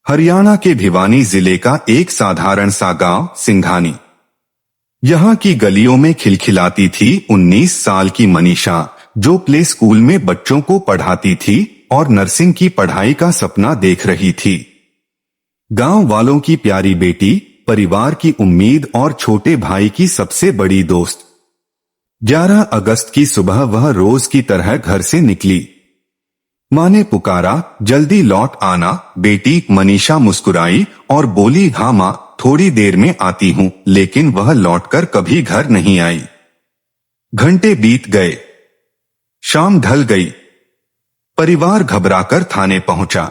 हरियाणा के भिवानी जिले का एक साधारण सा गांव सिंघानी। यहाँ की गलियों में खिलखिलाती थी 19 साल की मनीषा, जो प्ले स्कूल में बच्चों को पढ़ाती थी और नर्सिंग की पढ़ाई का सपना देख रही थी। गांव वालों की प्यारी बेटी, परिवार की उम्मीद और छोटे भाई की सबसे बड़ी दोस्त। 11 अगस्त की सुबह वह रोज की तरह घर से निकली। माँ ने पुकारा, जल्दी लौट आना बेटी। मनीषा मुस्कुराई और बोली, हाँ माँ, थोड़ी देर में आती हूँ। लेकिन वह लौटकर कभी घर नहीं आई। घंटे बीत गए, शाम ढल गई। परिवार घबराकर थाने पहुंचा।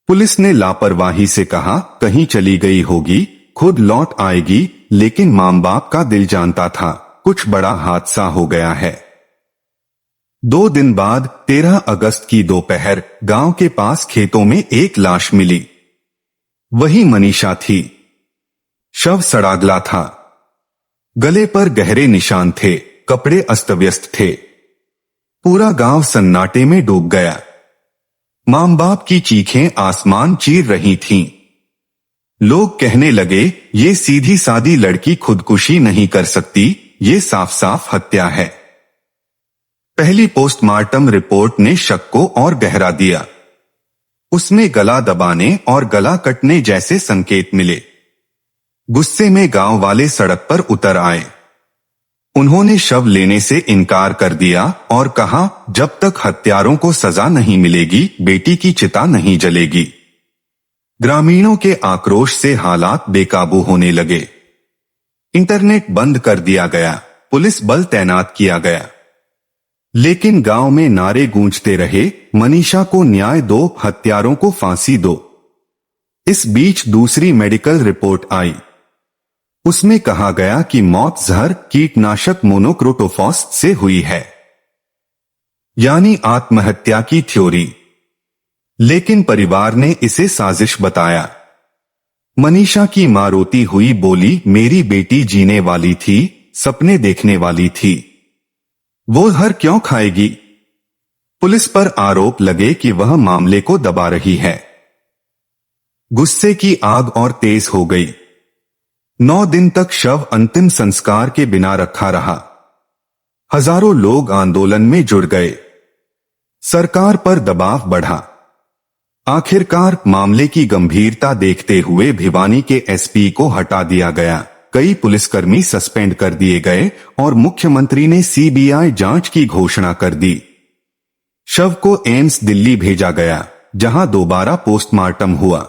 पुलिस ने लापरवाही से कहा, कहीं चली गई होगी, खुद लौट आएगी। लेकिन मां बाप का दिल जानता था, कुछ बड़ा हादसा हो गया है। 2 दिन बाद 13 अगस्त की दोपहर गांव के पास खेतों में एक लाश मिली। वही मनीषा थी। शव सड़ागला था, गले पर गहरे निशान थे, कपड़े अस्तव्यस्त थे। पूरा गांव सन्नाटे में डूब गया। मां बाप की चीखें आसमान चीर रही थीं। लोग कहने लगे, ये सीधी सादी लड़की खुदकुशी नहीं कर सकती, ये साफ साफ हत्या है। पहली पोस्टमार्टम रिपोर्ट ने शक को और गहरा दिया। उसमें गला दबाने और गला कटने जैसे संकेत मिले। गुस्से में गांव वाले सड़क पर उतर आए। उन्होंने शव लेने से इनकार कर दिया और कहा, जब तक हत्यारों को सजा नहीं मिलेगी, बेटी की चिता नहीं जलेगी। ग्रामीणों के आक्रोश से हालात बेकाबू होने लगे। इंटरनेट बंद कर दिया गया, पुलिस बल तैनात किया गया। लेकिन गांव में नारे गूंजते रहे, मनीषा को न्याय दो, हत्यारों को फांसी दो। इस बीच दूसरी मेडिकल रिपोर्ट आई। उसमें कहा गया कि मौत जहर कीटनाशक मोनोक्रोटोफॉस से हुई है, यानी आत्महत्या की थ्योरी। लेकिन परिवार ने इसे साजिश बताया। मनीषा की मां रोती हुई बोली, मेरी बेटी जीने वाली थी, सपने देखने वाली थी, वो हर क्यों खाएगी। पुलिस पर आरोप लगे कि वह मामले को दबा रही है। गुस्से की आग और तेज हो गई। 9 दिन तक शव अंतिम संस्कार के बिना रखा रहा। हजारों लोग आंदोलन में जुड़ गए। सरकार पर दबाव बढ़ा। आखिरकार मामले की गंभीरता देखते हुए भिवानी के एसपी को हटा दिया गया। कई पुलिसकर्मी सस्पेंड कर दिए गए और मुख्यमंत्री ने सीबीआई जांच की घोषणा कर दी। शव को एम्स दिल्ली भेजा गया, जहां दोबारा पोस्टमार्टम हुआ।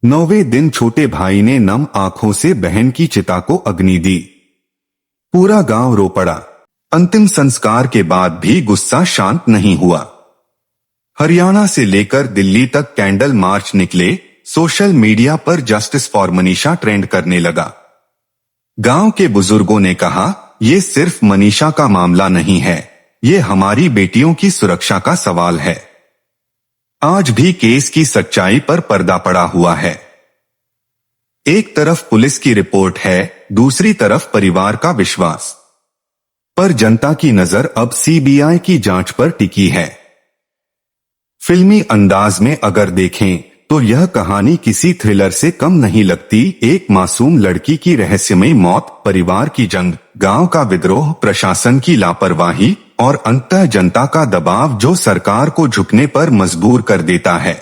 9वें दिन छोटे भाई ने नम आंखों से बहन की चिता को अग्नि दी। पूरा गांव रो पड़ा। अंतिम संस्कार के बाद भी गुस्सा शांत नहीं हुआ। हरियाणा से लेकर दिल्ली तक कैंडल मार्च निकले। सोशल मीडिया पर जस्टिस फॉर मनीषा ट्रेंड करने लगा। गांव के बुजुर्गों ने कहा, ये सिर्फ मनीषा का मामला नहीं है, ये हमारी बेटियों की सुरक्षा का सवाल है। आज भी केस की सच्चाई पर पर्दा पड़ा हुआ है। एक तरफ पुलिस की रिपोर्ट है, दूसरी तरफ परिवार का विश्वास। पर जनता की नजर अब सीबीआई की जांच पर टिकी है। फिल्मी अंदाज में अगर देखें तो यह कहानी किसी थ्रिलर से कम नहीं लगती। एक मासूम लड़की की रहस्यमयी मौत, परिवार की जंग, गांव का विद्रोह, प्रशासन की लापरवाही और अंततः जनता का दबाव जो सरकार को झुकने पर मजबूर कर देता है।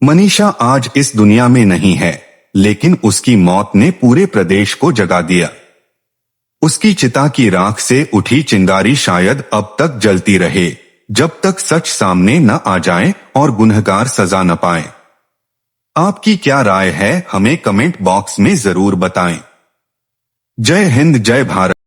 मनीषा आज इस दुनिया में नहीं है, लेकिन उसकी मौत ने पूरे प्रदेश को जगा दिया। उसकी चिता की राख से उठी चिंगारी शायद अब तक जलती रहे, जब तक सच सामने न आ जाए और गुनहगार सजा न पाए। आपकी क्या राय है, हमें कमेंट बॉक्स में जरूर बताएं। जय हिंद, जय भारत।